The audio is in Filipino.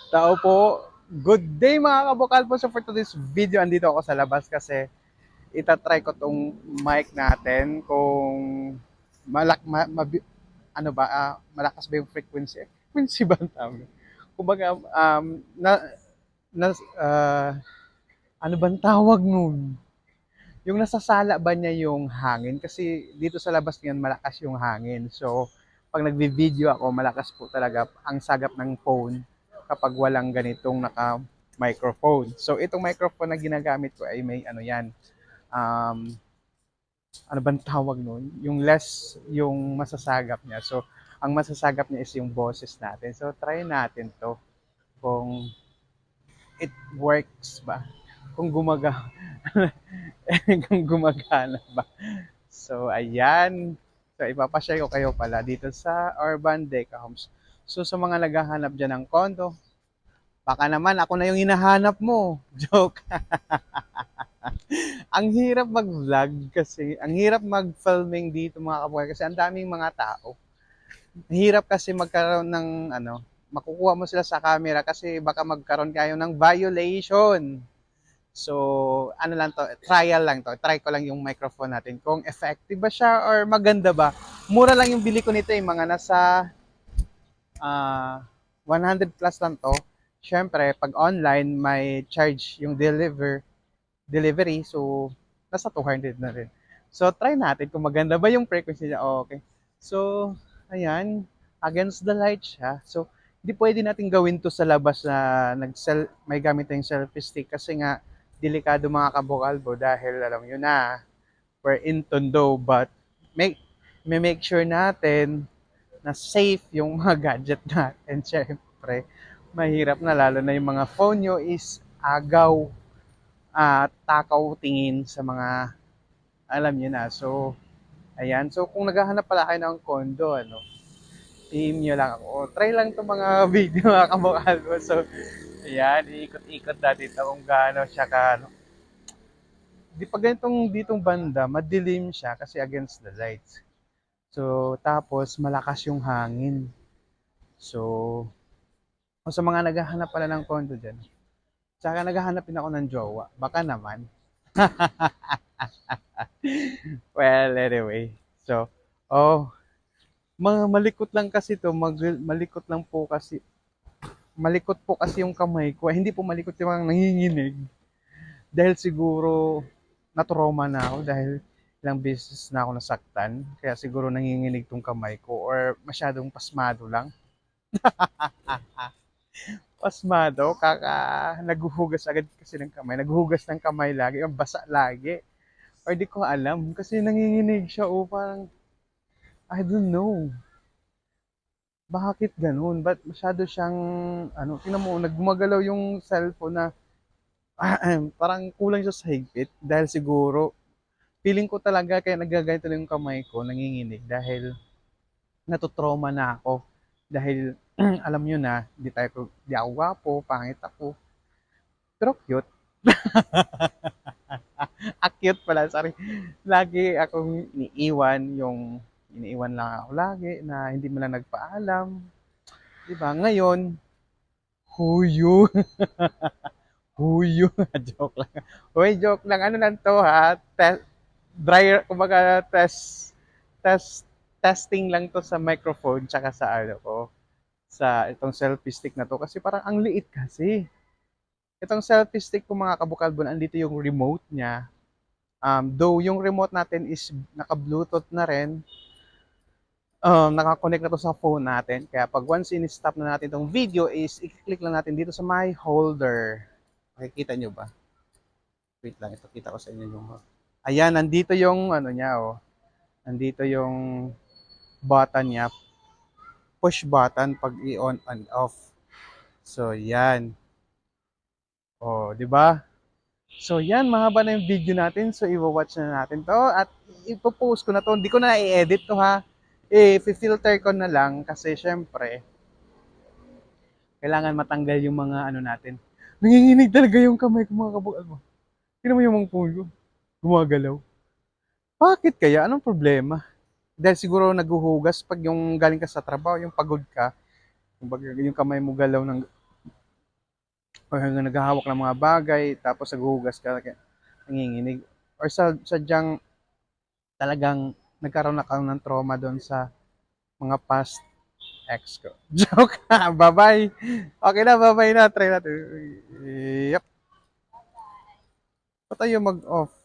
Tao po. Good day mga kabukal po. So for today's video, andito ako sa labas kasi itatry ko tong mic natin kung malak ma, mabi- ano ba malakas ba yung frequency? Frequency ba ang tawag? Kumbaga na ano bang tawag nun? Yung nasasala ba niya yung hangin? Kasi dito sa labas ngayon malakas yung hangin. So pag nagvi-video ako, malakas po talaga ang sagap ng phone kapag walang ganitong naka-microphone. So itong microphone na ginagamit ko ay may ano yan, um, ano bang tawag nun? Yung less yung masasagap niya. So ang masasagap niya is yung boses natin. So try natin to kung it works ba. Kung kung gumagana ba. So ayan. So ipapashare ko kayo pala dito sa Urban Deca Homes. So sa mga naghahanap dyan ng condo, baka naman ako na yung hinahanap mo. Joke. Ang hirap mag-vlog kasi, ang hirap mag-filming dito mga kabuhay kasi ang daming mga tao. Hirap kasi magkaroon ng makukuha mo sila sa camera kasi baka magkaroon kayo ng violation. So, ano lang to, trial lang to. Try ko lang yung microphone natin kung effective ba siya or maganda ba. Mura lang yung bili ko nito, yung mga nasa 100 plus lang to. Siyempre, pag online, may charge yung delivery. So, nasa 200 na rin. So, try natin kung maganda ba yung frequency niya. Okay. So, ayan. Against the light siya. So, hindi pwede natin gawin to sa labas na may gamit tayong selfie stick kasi nga delikado mga kabukalbo dahil alam nyo na we're in Tondo but make sure natin na safe yung mga gadget natin. Siyempre, mahirap na lalo na yung mga phone nyo is agaw at takaw tingin sa mga alam niyo na. So, ayan. So, kung naghahanap pala kayo ng condo, PM nyo lang ako. Try lang itong mga video mga kamukal ko. So, ayan. Iikot-ikot natin ito kung gaano siya di pa ganitong ditong banda, madilim siya kasi against the lights. So, tapos malakas yung hangin. So, kung sa mga naghahanap pala ng condo dyan, tsaka naghahanap din ako ng jowa, baka naman. Well, anyway. So, oh, malikot lang kasi to, malikot lang po kasi, malikot po kasi yung kamay ko. Hindi po malikot yung mga nanginginig. Dahil siguro, na-trauma na ako dahil ilang beses na ako nasaktan. Kaya siguro nanginginig tong kamay ko or masyadong pasmado lang. Pasmado, naghuhugas agad kasi ng kamay. Naghuhugas ng kamay lagi, ang basa lagi. Or di ko alam kasi nanginginig siya o parang, I don't know. Bakit ganun? Ba't masyado siyang, tingnan mo, nagmagalaw yung cellphone na, parang kulang siya sa higpit dahil siguro, feeling ko talaga kaya nagaganito na yung kamay ko, nanginginig dahil natutrauma na ako. Dahil, alam nyo na, di ako gwapo, pangit ako, pero cute. Cute pala, sorry. Lagi akong iniiwan lang ako lagi na hindi mo lang nagpaalam. Diba? Ngayon, huyo. Huyo. Joke lang. Hoy, joke lang. Ano lang to ha? Kumbaga test, testing lang to sa microphone tsaka sa sa itong selfie stick na to. Kasi parang ang liit kasi. Itong selfie stick ko mga kabukalbon, andito yung remote niya. Though yung remote natin is naka-bluetooth na rin, naka-connect na to sa phone natin. Kaya pag once in-stop na natin itong video is i-click lang natin dito sa my holder. Makikita nyo ba? Wait lang, ito kita ko sa inyo yung... Ayan, nandito yung ano niya, oh. Nandito yung button niya. Push button pag i-on and off. So, yan. Oh, di ba? So, yan, mahaba na yung video natin. So, i-watch na natin to. At ipopost ko na to. Hindi ko na i-edit to, ha. Filter ko na lang kasi syempre, kailangan matanggal yung mga natin. Nanginginig talaga yung kamay ko mga kabukal mo. Tingnan mo yung mga phone ko. Gumagalaw. Bakit kaya? Anong problema? Dahil siguro naghuhugas pag yung galing ka sa trabaho, yung pagod ka, yung kamay mo galaw ng or hanggang naghahawak ng mga bagay, tapos naghuhugas ka, nanginginig. Or sadyang talagang nagkaroon na ka ng trauma doon sa mga past ex ko. Joke! Bye-bye! Okay na, bye-bye na. Try natin. Yep. Pa tayo mag-off?